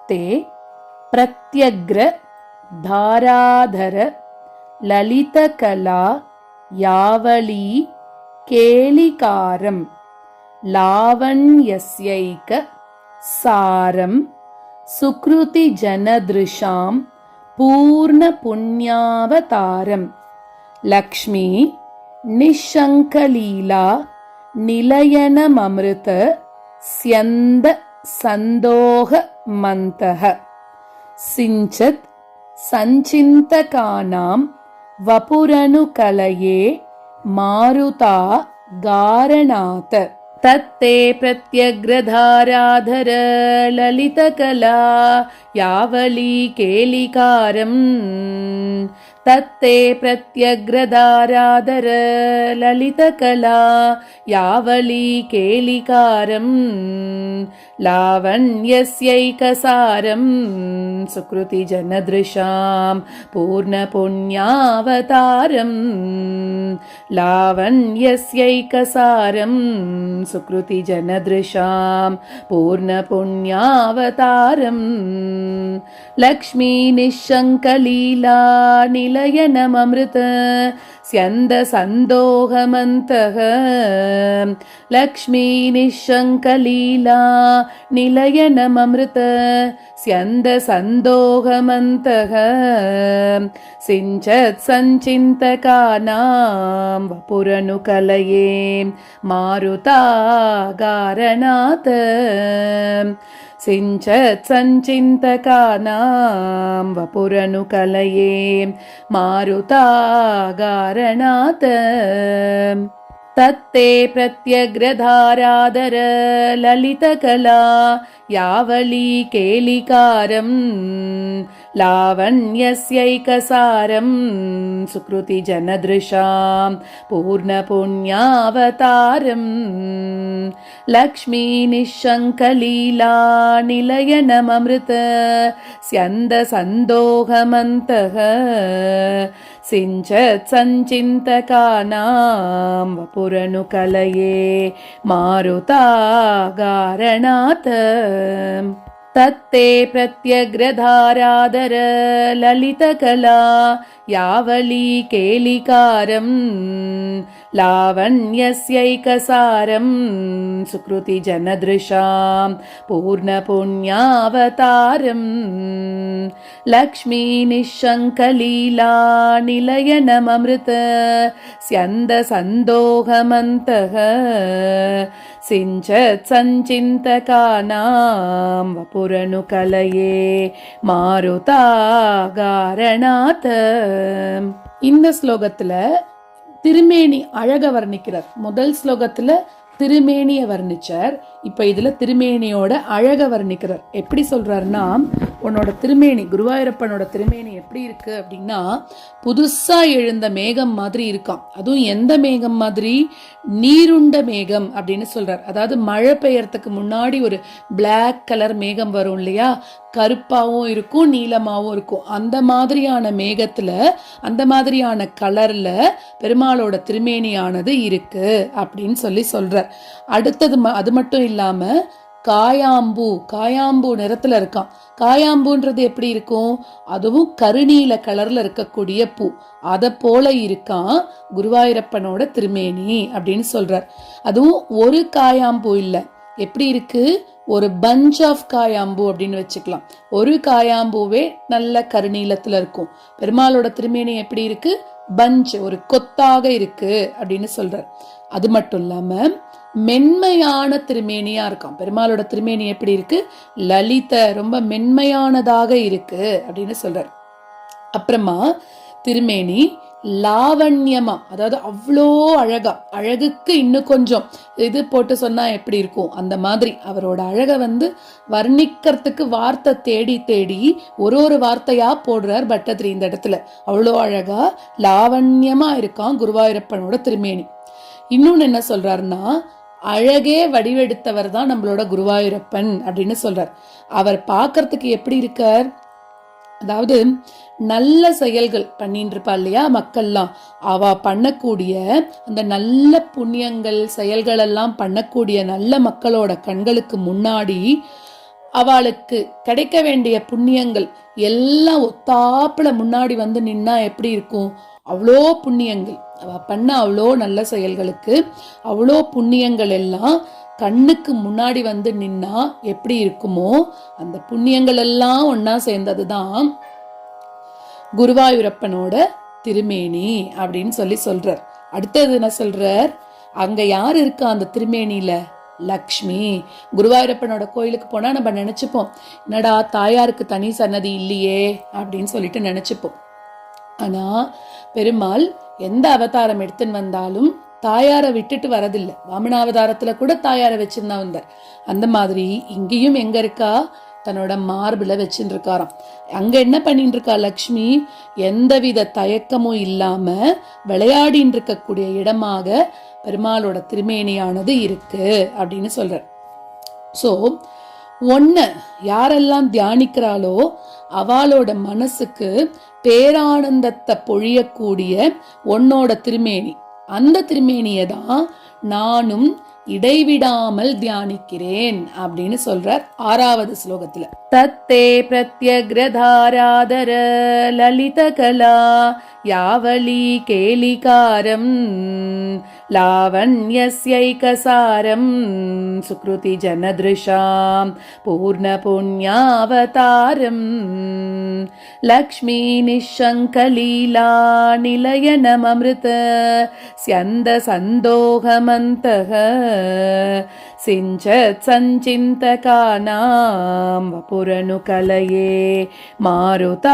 தத்தே பிரத்யக்ர தாராதர லலிதகலா யாவளீ கேலிகாரம் லாவண்யஸ்யைக சாரம் சுக்ருதி ஜனத்ருஷாம் பூர்ண புண்ணியாவதாரம் லக்ஷ்மி நிஷங்கலீலா நிலயனமமிருத ஸ்யந்த சந்தோக மந்தஹ சிஞ்சத் சஞ்சிந்தகானாம் வபுரனுகலயே மாருதா காரணாத தத்தே பிரத்யக்ரதாராதர லலிதகலா யாவளீ கேலிகாரம் தத்தே பிரத்யக்ரதாராதர லலிதகலா யாவளீ கேலிகாரம் லாவண்யஸ்யைகசாரம் சுக்ருதி ஜனத்ருஷாம் பூர்ண புண்ணியாவதாரம் லாவண்யஸ்யைகசாரம் சுக்ருதி ஜனத்ருஷாம் பூர்ண புண்ணியாவதாரம் லக்ஷ்மி நிஷங்கலீலா நிலயனமமிருத ஸ்யந்த சந்தோகமந்தஹ லக்ஷ்மி நிஷங்கலீலா நிலயனமமிருத ஸ்யந்த சந்தோகமந்தஹ சிஞ்சத் சஞ்சிந்தகானாம் வபுரனுகலயே மாருதா காரணாத சிஞ்சத் சஞ்சிந்தகானாம் வபுரனுகலயே மாருதா காரணாத தத்தே பிரத்யக்ரதாராதர லலிதகலா யாவளீ கேலிகாரம் லாவண்யஸ்யைகசாரம் சுக்ருதி ஜனத்ருஷாம் பூர்ண புண்ணியாவதாரம் லக்ஷ்மி நிஷங்கலீலா நிலயனமமிருத ஸ்யந்த சந்தோகமந்தஹ சிஞ்சத் சஞ்சிந்தகானாம் வபுரனுகலயே மாருதா காரணாத தத்தே பிரத்யக்ரதாராதர லலிதகலா யாவளீ கேலிகாரம் லாவண்யஸ்யைகசாரம் சுக்ருதி ஜனத்ருஷாம் பூர்ண புண்ணியாவதாரம் லக்ஷ்மி நிஷங்கலீலா நிலயனமமிருத ஸ்யந்த சந்தோகமந்தஹ சிஞ்சத் சஞ்சிந்தகானாம் வபுரனுகலயே மாருதா காரணாத. இந்த ஸ்லோகத்துல திருமேனி அழக வர்ணிக்கிறார். முதல் ஸ்லோகத்துல திருமேனிய வர்ணிச்சார். இப்ப இதுல திருமேனியோட அழக வர்ணிக்கிறார். எப்படி சொல்றாருன்னா, உன்னோட திருமேனி, குருவாயூரப்பனோட திருமேனி எப்படி இருக்கு அப்படின்னா, புதுசா எழுந்த மேகம் மாதிரி இருக்காம். அதுவும் எந்த மேகம் மாதிரி? நீருண்ட மேகம் அப்படின்னு சொல்றார். அதாவது மழை பெய்யறதுக்கு முன்னாடி ஒரு பிளாக் கலர் மேகம் வரும் இல்லையா, கருப்பாவும் இருக்கும் நீலமாவும் இருக்கும். அந்த மாதிரியான மேகத்துல, அந்த மாதிரியான கலர்ல பெருமாளோட திருமேனியானது இருக்கு அப்படின்னு சொல்றார். அடுத்தது அது மட்டும் இல்லாம காயாம்பூ நிறத்துல இருக்கான். காயாம்பூன்றது எப்படி இருக்கும்? அதுவும் கருநீல கலர்ல இருக்கக்கூடிய பூ, அத போல இருக்கான் குருவாயூரப்பனோட திருமேனி அப்படின்னு சொல்றார். அதுவும் ஒரு காயாம்பூ இல்ல, எப்படி இருக்கு? ஒரு பஞ்ச் ஆஃப் காயாம்பூ அப்படின்னு வச்சுக்கலாம். ஒரு காயாம்பூவே நல்ல கருநீலத்துல இருக்கும். பெருமாளோட திருமேனி எப்படி இருக்கு? பஞ்ச், ஒரு கொத்தாக இருக்கு அப்படின்னு சொல்றார். அது மட்டும் இல்லாம மென்மையான திருமேனியா இருக்கான். பெருமாளோட திருமேனி எப்படி இருக்கு? லலித, ரொம்ப மென்மையானதாக இருக்கு அப்படின்னு சொல்றார். அப்புறமா திருமேனி லாவண்யமா, அதாவது அவ்வளோ அழகா, அழகுக்கு இன்னும் கொஞ்சம் இது போட்டு சொன்னா எப்படி இருக்கும் அந்த மாதிரி அவரோட அழக வர்ணிக்கிறதுக்கு வார்த்தை தேடி தேடி ஒரு வார்த்தையா போடுறார் பட்டத்திரி இந்த இடத்துல. அவ்வளோ அழகா லாவண்யமா இருக்கான் குருவாயூரப்பனோட திருமேனி. இன்னொன்னு என்ன சொல்றாருன்னா, அழகே வடிவெடுத்தவர் தான் நம்மளோட குருவாயூரப்பன் அப்படின்னு சொல்றார். அவர் பார்க்கறதுக்கு எப்படி இருக்கார்? அதாவது நல்ல செயல்கள் பண்ணிட்டு இருப்பா இல்லையா மக்கள்லாம், அவ பண்ணக்கூடிய அந்த நல்ல புண்ணியங்கள் செயல்கள் எல்லாம் பண்ணக்கூடிய நல்ல மக்களோட கண்களுக்கு முன்னாடி அவளுக்கு கிடைக்க வேண்டிய புண்ணியங்கள் எல்லாம் ஒத்தாப்புல முன்னாடி வந்து நின்னா எப்படி இருக்கும்? அவ்வளோ புண்ணியங்கள் அவ பண்ண அவ்வளோ நல்ல செயல்களுக்கு அவ்வளோ புண்ணியங்கள் எல்லாம் கண்ணுக்கு முன்னாடி வந்து நின்னா எப்படி இருக்குமோ, அந்த புண்ணியங்கள் எல்லாம் ஒன்னா சேர்ந்ததுதான் குருவாயூரப்பனோட திருமேனி அப்படின்னு சொல்றார். அடுத்தது என்ன சொல்றார்? அங்க யார் இருக்கா அந்த திருமேனியில? லக்ஷ்மி. குருவாயூரப்பனோட கோயிலுக்கு போனா நம்ம நினைச்சுப்போம், என்னடா தாயாருக்கு தனி சன்னதி இல்லையே அப்படின்னு சொல்லிட்டு நினைச்சுப்போம். ஆனா பெருமாள் எந்த அவதாரம் எடுத்துன்னு வந்தாலும் தாயாரை விட்டுட்டு வரதில்லை. வாமனாவதாரத்துல கூட தாயாரை வச்சிருந்தா வந்தார். அந்த மாதிரி இங்கேயும் எங்க இருக்கா? தன்னோட மார்பிள வச்சுட்டு இருக்காராம். அங்க என்ன பண்ணிட்டு இருக்கா லக்ஷ்மி? எந்தவித தயக்கமும் இல்லாம விளையாடின்னு இருக்கக்கூடிய இடமாக பெருமாளோட திருமேனியானது இருக்கு அப்படின்னு சொல்ற. சோ ஒன்ன யாரெல்லாம் தியானிக்கிறாளோ அவளோட மனசுக்கு பேரானந்தத்தை பொழியக்கூடிய உன்னோட திருமேனி, அந்த திருமேனியை தான் நானும் இடைவிடாமல் தியானிக்கிறேன் அப்படின்னு சொல்றார் 6வது ஸ்லோகத்துல. தத்தே பிரத்யக்ரதாராதர லலித கலா யாவலி கேலிகாரம் லாவண்யஸ்யைகசாரம் சுக்ருதி ஜனத்ருஷாம் பூர்ண புண்ணியாவதாரம் லக்ஷ்மீ நிஷங்கலீலா நிலயனமமிருத ஸ்யந்த சந்தோகமந்தக சிஞ்சத் சஞ்சிந்தகானாம் வபுரனுகலயே மாருதாகாரணாத்.